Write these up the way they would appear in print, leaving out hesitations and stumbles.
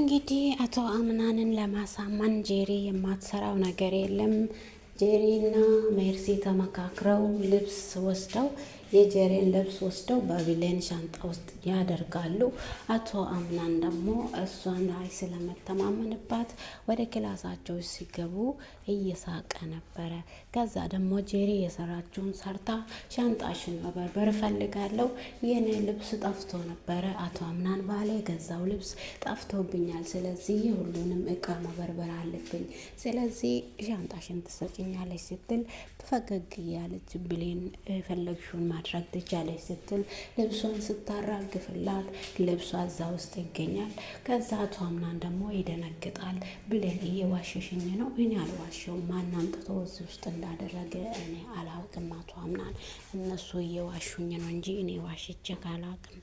እንግዲህ አቶ አምናንን ለማሳመን ጄሪ የማትሰራው ነገር የለም። ጄሪና ሜርሲ ተመካክረው ልብስ ወስደው የጄሪን ልብስ ወስደው በቢሌን ሻንጣ ውስጥ ያደርጋሉ። አቶ አምናን ደግሞ እሷን ላይ ስለመተማመንባት ወደ ክላሳቸው ሲገቡ እየሳቀ ነበረ። ከዛ ደግሞ ጄሪ የሰራችውን ሰርታ ሻንጣሽን መበርበር እፈልጋለሁ፣ የኔ ልብስ ጠፍቶ ነበረ፣ አቶ አምናን ባለ የገዛው ልብስ ጠፍቶብኛል፣ ስለዚህ ሁሉንም እቃ መበርበር አለብኝ፣ ስለዚህ ሻንጣሽን ትሰጭኛለች ስትል ፈገግ እያለች ብሌን የፈለግሽውን ማድረግ ትቻለች ስትል ልብሷን ስታራግፍላት ልብሷ እዛ ውስጥ ይገኛል። ከዛ አቶ አምናን ደግሞ ይደነግጣል። ብሌን እየዋሸሽኝ ነው? እኔ አልዋሸውም። ማን አምጥቶ እዚህ ውስጥ እንዳደረገ እኔ አላውቅም። አቶ አምናን እነሱ እየዋሹኝ ነው እንጂ እኔ ዋሽቼ ካላውቅም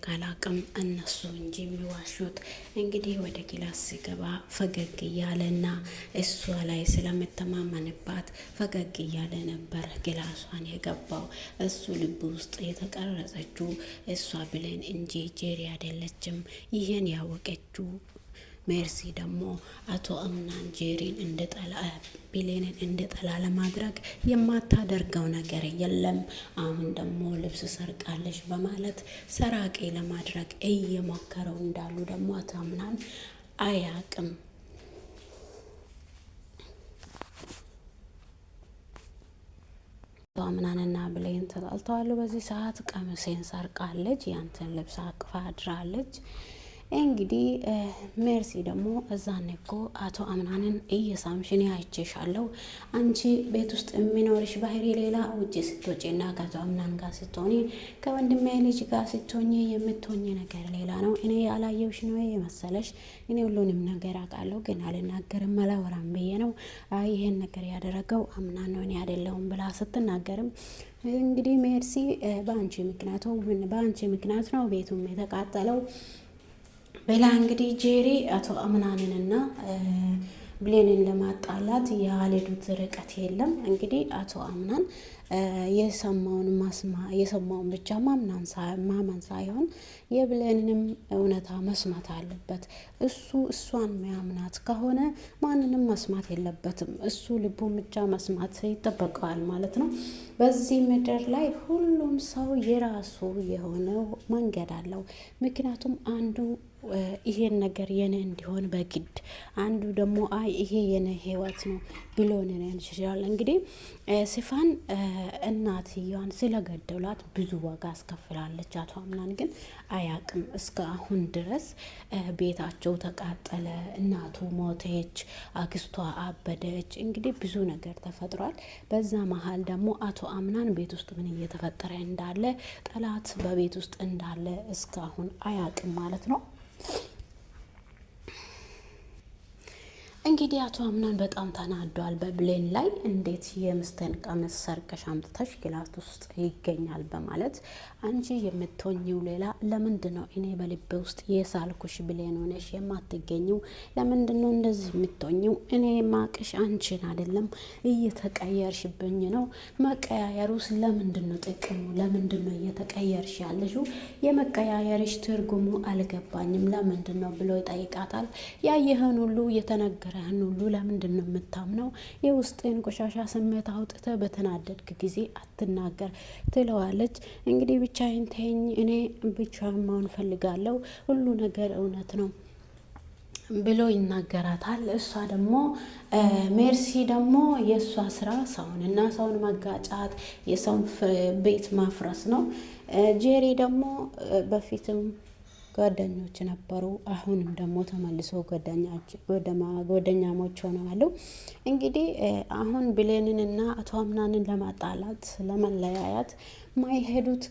ካላቅም እነሱ እንጂ የሚዋሹት። እንግዲህ ወደ ክላስ ሲገባ ፈገግ እያለና እሷ ላይ ስለምተማመንባት ፈገግ እያለ ነበር ክላሷን የገባው። እሱ ልብ ውስጥ የተቀረጸችው እሷ ብሌን እንጂ ጄሪ አይደለችም። ይህን ያወቀችው ሜርሲ ደግሞ አቶ አምናን ጄሪን ብሌንን እንድጠላ ለማድረግ የማታደርገው ነገር የለም። አሁን ደግሞ ልብስ ሰርቃለች በማለት ሰራቂ ለማድረግ እየሞከረው እንዳሉ ደግሞ አቶ አምናን አያቅም። አቶ አምናንና ብሌን ተጣልተዋል። በዚህ ሰዓት ቀሚሴን ሰርቃለች፣ ያንተን ልብስ አቅፋ አድራለች። እንግዲህ ሜርሲ ደግሞ እዛኔ እኮ አቶ አምናንን እየሳምሽን አይቼሻለሁ። አንቺ ቤት ውስጥ የሚኖርሽ ባህሪ ሌላ፣ ውጭ ስትወጪና ከአቶ አምናን ጋር ስትሆኒ ከወንድሜ ልጅ ጋር ስትሆኝ የምትሆኝ ነገር ሌላ ነው። እኔ ያላየውሽ ነው የመሰለሽ? እኔ ሁሉንም ነገር አውቃለሁ፣ ግን አልናገርም አላወራም ብዬ ነው። ይሄን ነገር ያደረገው አምናን ነው እኔ አይደለሁም ብላ ስትናገርም እንግዲህ ሜርሲ በአንቺ ምክንያት ነው ቤቱም የተቃጠለው ብላ እንግዲህ ጄሪ አቶ አምናንንና ብሌንን ለማጣላት ያልሄዱት ርቀት የለም። እንግዲህ አቶ አምናን የሰማውን ብቻ ማመን ሳይሆን የብሌንንም እውነታ መስማት አለበት። እሷን ሚያምናት ከሆነ ማንንም መስማት የለበትም። እሱ ልቡን ብቻ መስማት ይጠበቀዋል ማለት ነው። በዚህ ምድር ላይ ሁሉም ሰው የራሱ የሆነው መንገድ አለው። ምክንያቱም አንዱ ይሄን ነገር የኔ እንዲሆን በግድ አንዱ ደግሞ ይሄ የኔ ህይወት ነው ብሎ ነው ይችላል። እንግዲህ ሲፋን እናትየዋን ስለገደሏት ብዙ ዋጋ አስከፍላለች። አቶ አምናን ግን አያቅም። እስከ አሁን ድረስ ቤታቸው ተቃጠለ፣ እናቱ ሞተች፣ አክስቷ አበደች። እንግዲህ ብዙ ነገር ተፈጥሯል። በዛ መሀል ደግሞ አቶ አምናን ቤት ውስጥ ምን እየተፈጠረ እንዳለ፣ ጠላት በቤት ውስጥ እንዳለ እስከ አሁን አያቅም ማለት ነው። እንግዲህ አቶ አምናን በጣም ተናዷል በብሌን ላይ። እንዴት የምስቴን ቀሚስ ሰርቀሽ አምጥተሽ ክላስ ውስጥ ይገኛል በማለት አንቺ የምትሆኚው ሌላ፣ ለምንድን ነው እኔ በልቤ ውስጥ የሳልኩሽ ብሌን ሆነሽ የማትገኘው? ለምንድን ነው እንደዚህ የምትሆኚው? እኔ ማቅሽ አንቺን አይደለም፣ እየተቀየርሽብኝ ነው። መቀያየሩስ ለምንድን ነው ጥቅሙ? ለምንድን ነው እየተቀየርሽ ያለሽው? የመቀያየርሽ ትርጉሙ አልገባኝም፣ ለምንድን ነው ብሎ ይጠይቃታል። ያየህን ሁሉ የተነገረህን ሁሉ ለምንድን ነው የምታምነው? የውስጤን ቆሻሻ ስሜት አውጥተህ በተናደድክ ጊዜ አትናገር ትለዋለች። እንግዲህ ብቻዬን ተይኝ፣ እኔ ብቻዬን መሆን ፈልጋለሁ፣ ሁሉ ነገር እውነት ነው ብሎ ይናገራታል። እሷ ደግሞ ሜርሲ ደግሞ የእሷ ስራ ሰውንና ሰውን መጋጫት፣ የሰውን ቤት ማፍረስ ነው። ጄሪ ደግሞ በፊትም ጓደኞች ነበሩ፣ አሁንም ደግሞ ተመልሶ ጓደኛሞች ሆነዋል። እንግዲህ አሁን ብሌንንና አቶ አምናንን ለማጣላት ለመለያያት ማይሄዱት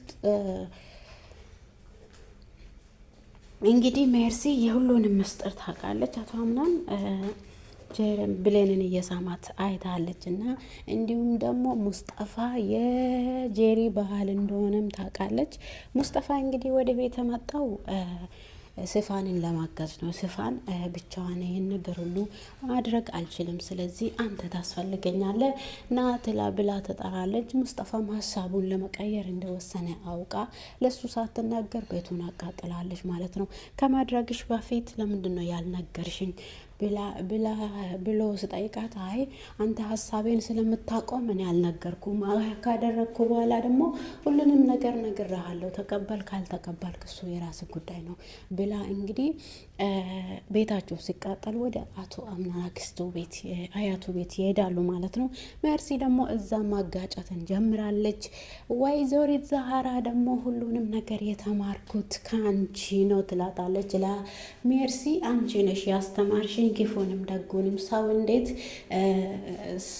እንግዲህ ሜርሲ የሁሉንም ምስጢር ታውቃለች። አቶ አምናን ብሌንን እየሳማት አይታለች እና እንዲሁም ደግሞ ሙስጠፋ የጄሪ ባህል እንደሆነም ታውቃለች። ሙስጠፋ እንግዲህ ወደ ቤት መጣው ስፋንን ለማገዝ ነው። ስፋን ብቻዋን ይህን ነገር ሁሉ ማድረግ አልችልም፣ ስለዚህ አንተ ታስፈልገኛለህ ና ትላ ብላ ትጠራለች። ሙስጠፋም ሀሳቡን ለመቀየር እንደወሰነ አውቃ ለሱ ሳትናገር ቤቱን አቃጥላለች ማለት ነው። ከማድረግሽ በፊት ለምንድን ነው ያልነገርሽኝ ብሎ ስጠይቃት አይ አንተ ሀሳቤን ስለምታቆም እኔ አልነገርኩም፣ ካደረግኩ በኋላ ደግሞ ሁሉንም ነገር ነግሬሃለሁ፣ ተቀበል ካልተቀበልክ እሱ የራስ ጉዳይ ነው ብላ እንግዲህ ቤታቸው ሲቃጠል ወደ አቶ አምናን አክስቱ ቤት አያቱ ቤት ይሄዳሉ ማለት ነው። ሜርሲ ደግሞ እዛ ማጋጨትን ጀምራለች። ወይዘሪት ዛህራ ደግሞ ሁሉንም ነገር የተማርኩት ከአንቺ ነው ትላታለች ለሜርሲ። አንቺ ነሽ ያስተማርሽኝ ክፉንም ደጉንም፣ ሰው እንዴት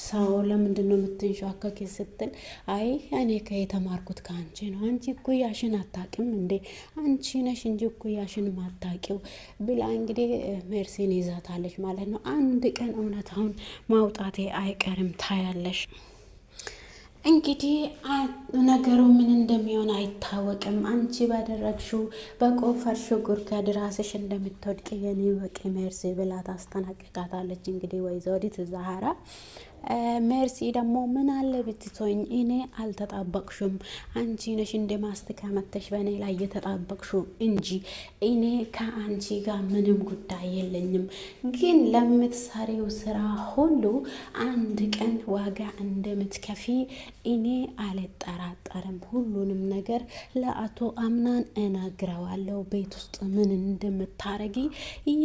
ሰው ለምንድን ነው የምትንሸዋከኪ ስትል አይ እኔ የተማርኩት ከአንቺ ነው፣ አንቺ እኩያሽን አታውቂም እንዴ? አንቺ ነሽ እንጂ እኩያሽን ማታውቂው ብላ እንግዲህ ሜርሲን ይዛታለች ማለት ነው። አንድ ቀን እውነታውን ማውጣቴ አይቀርም ታያለሽ። እንግዲህ ነገሩ ምን እንደሚሆን አይታወቅም። አንቺ ባደረግሽው በቆፈርሽው ጉድጓድ ራስሽ እንደምትወድቅ የኔ ወቂ ሜርሲ ብላ ታስጠነቅቃታለች። እንግዲህ ወይዘሪት ዛህራ ሜርሲ ደግሞ ምን አለ ብትቶኝ እኔ አልተጣበቅሹም፣ አንቺ ነሽ እንደ ማስቲካ መተሽ በእኔ ላይ የተጣበቅሹ እንጂ እኔ ከአንቺ ጋር ምንም ጉዳይ የለኝም። ግን ለምትሰሪው ስራ ሁሉ አንድ ቀን ዋጋ እንደምትከፊ እኔ አልጠራጠርም። ሁሉንም ነገር ለአቶ አምናን እነግረዋለሁ። ቤት ውስጥ ምን እንደምታረጊ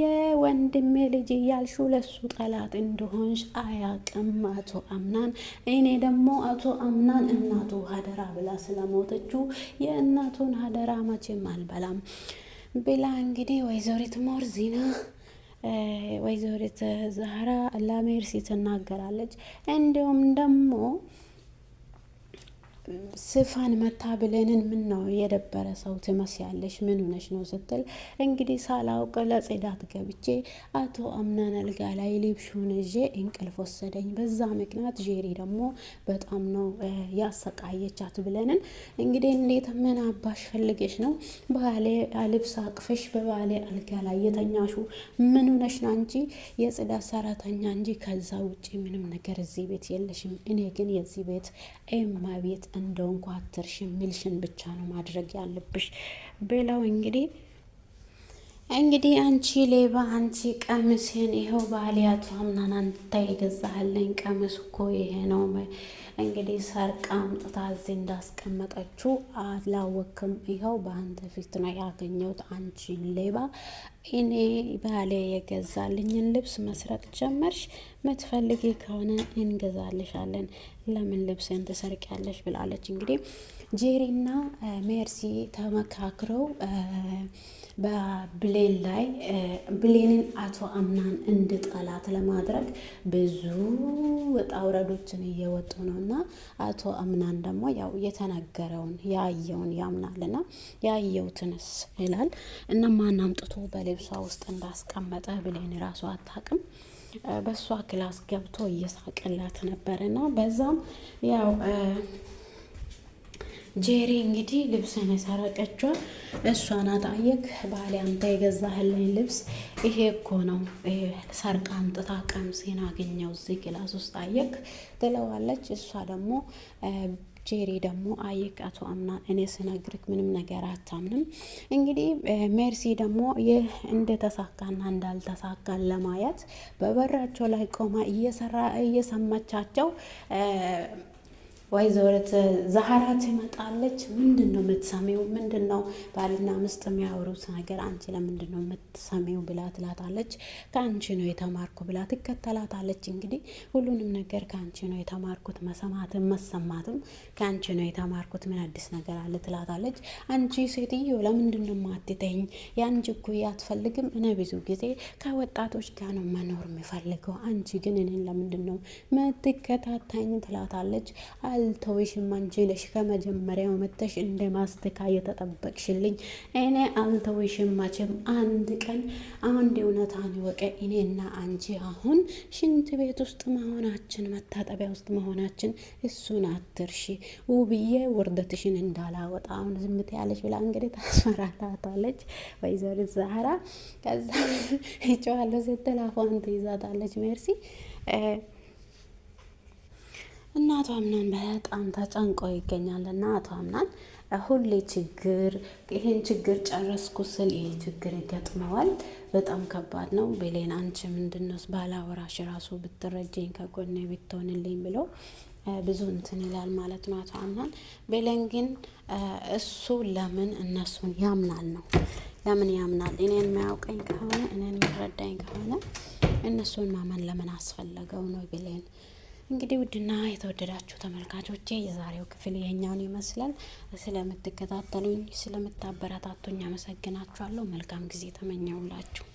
የወንድሜ ልጅ እያልሹ ለሱ ጠላት እንደሆንሽ አያቅም አቶ አምናን። እኔ ደግሞ አቶ አምናን እናቱ ሀደራ ብላ ስለሞተችው የእናቱን ሀደራ መቼም አልበላም ብላ እንግዲህ ወይዘሪት ሞርዚና ወይዘሪት ዛህራ ለሜርሲ ትናገራለች። እንዲሁም ደግሞ ስፋን መታ ብለንን ምን ነው የደበረ ሰው ትመስያለሽ፣ ምን ሆነሽ ነው ስትል እንግዲህ ሳላውቅ ለጽዳት ገብቼ አቶ አምናን አልጋ ላይ ልብሹን ይዤ እንቅልፍ ወሰደኝ። በዛ ምክንያት ጄሪ ደግሞ በጣም ነው ያሰቃየቻት ብለንን እንግዲህ እንዴት ምን አባሽ ፈልገሽ ነው ባሌ ልብስ አቅፈሽ በባሌ አልጋ ላይ የተኛሹ? ምን ሆነሽ ነው አንቺ የጽዳት ሰራተኛ እንጂ ከዛ ውጪ ምንም ነገር እዚህ ቤት የለሽም። እኔ ግን የዚህ ቤት ኤማ ቤት እንደው እንኳ አትርሽ ሚልሽን ብቻ ነው ማድረግ ያለብሽ ብለው እንግዲህ አንቺ ሌባ፣ አንቺ ቀሚሴን ይኸው ባሊያቱ አምናን አንተ የገዛህልኝ ቀሚስ እኮ ይሄ ነው እንግዲህ ሰርቃ አምጥታ እዚህ እንዳስቀመጠችው አላወክም። ይኸው በአንተ ፊት ነው ያገኘሁት። አንቺ ሌባ፣ እኔ ባሌ የገዛልኝን ልብስ መስረቅ ጀመርሽ። ምትፈልጊ ከሆነ እንገዛልሻለን፣ ለምን ልብስን ትሰርቂያለሽ? ብላለች። እንግዲህ ጄሪና ሜርሲ ተመካክረው በብሌን ላይ ብሌንን አቶ አምናን እንድጠላት ለማድረግ ብዙ ውጣ ውረዶችን እየወጡ ነው። እና አቶ አምናን ደግሞ ያው የተነገረውን ያየውን ያምናልና ያየውትንስ ይላል እና ማን አምጥቶ በልብሷ ውስጥ እንዳስቀመጠ ብሌን ራሷ አታውቅም። በሷ ክላስ ገብቶ እየሳቀላት ነበርና በዛም ያው ጄሪ እንግዲህ ልብስን የሰረቀችው እሷ ናት። አየክ ባሌ አንተ የገዛህልኝ ልብስ ይሄ እኮ ነው፣ ሰርቃ አምጥታ ቀምሴን አገኘው እዚህ ክላስ ውስጥ አየክ ትለዋለች። እሷ ደግሞ ጄሪ ደግሞ አየክ አቶ አምናን እኔ ስነግርክ ምንም ነገር አታምንም። እንግዲህ ሜርሲ ደግሞ ይህ እንደተሳካና እንዳልተሳካ ለማየት በበራቸው ላይ ቆማ እየሰማቻቸው ወይዘሪት ዛህራ ትመጣለች። ምንድን ነው የምትሰሚው? ምንድን ነው ባልና ሚስት የሚያወሩት ነገር? አንቺ ለምንድን ነው የምትሰሚው ብላ ትላታለች። ከአንቺ ነው የተማርኩ ብላ ትከተላታለች። እንግዲህ ሁሉንም ነገር ከአንቺ ነው የተማርኩት፣ መሰማትም መሰማትም ከአንቺ ነው የተማርኩት፣ ምን አዲስ ነገር አለ ትላታለች። አንቺ ሴትዮ ለምንድን ነው የማትተኝ? የአንቺ እኩያ አትፈልግም? እኔ ብዙ ጊዜ ከወጣቶች ጋር ነው መኖር የሚፈልገው፣ አንቺ ግን እኔን ለምንድን ነው የምትከታተኝ? ትላታለች። አልተውሽም። አንቺ ነሽ ከመጀመሪያው መተሽ እንደ ማስተካ የተጠበቅሽልኝ። እኔ አልተውሽም መቼም አንድ ቀን። አንድ እውነታን ወቀ እኔና አንቺ አሁን ሽንት ቤት ውስጥ መሆናችን፣ መታጠቢያ ውስጥ መሆናችን እሱን አትርሺ ውብዬ፣ ውርደትሽን እንዳላወጣ አሁን ዝምት ያለች ብላ እንግዲህ ታስፈራራታለች ወይዘሮ ዛህራ። ከዛ ይጨዋለሁ ስትል አፏን ትይዛታለች ሜርሲ። እናቷ ምናምን በጣም ተጨንቆ ይገኛል። እናቷ ምናምን ሁሌ ችግር፣ ይሄን ችግር ጨረስኩ ስል ይሄ ችግር ይገጥመዋል። በጣም ከባድ ነው። ብሌን አንቺ ምንድነው ባላወራሽ ራሱ ብትረጀኝ ከጎኔ ብትሆንልኝ ብሎ ብዙ እንትን ይላል ማለት ነው አቶ አምናን። ብሌን ግን እሱ ለምን እነሱን ያምናል ነው? ለምን ያምናል? እኔን የሚያውቀኝ ከሆነ እኔን የሚረዳኝ ከሆነ እነሱን ማመን ለምን አስፈለገው ነው ብሌን። እንግዲህ ውድና የተወደዳችሁ ተመልካቾቼ የዛሬው ክፍል ይሄኛውን ይመስላል። ስለምትከታተሉኝ ስለምታበረታቱኝ አመሰግናችኋለሁ። መልካም ጊዜ ተመኘውላችሁ።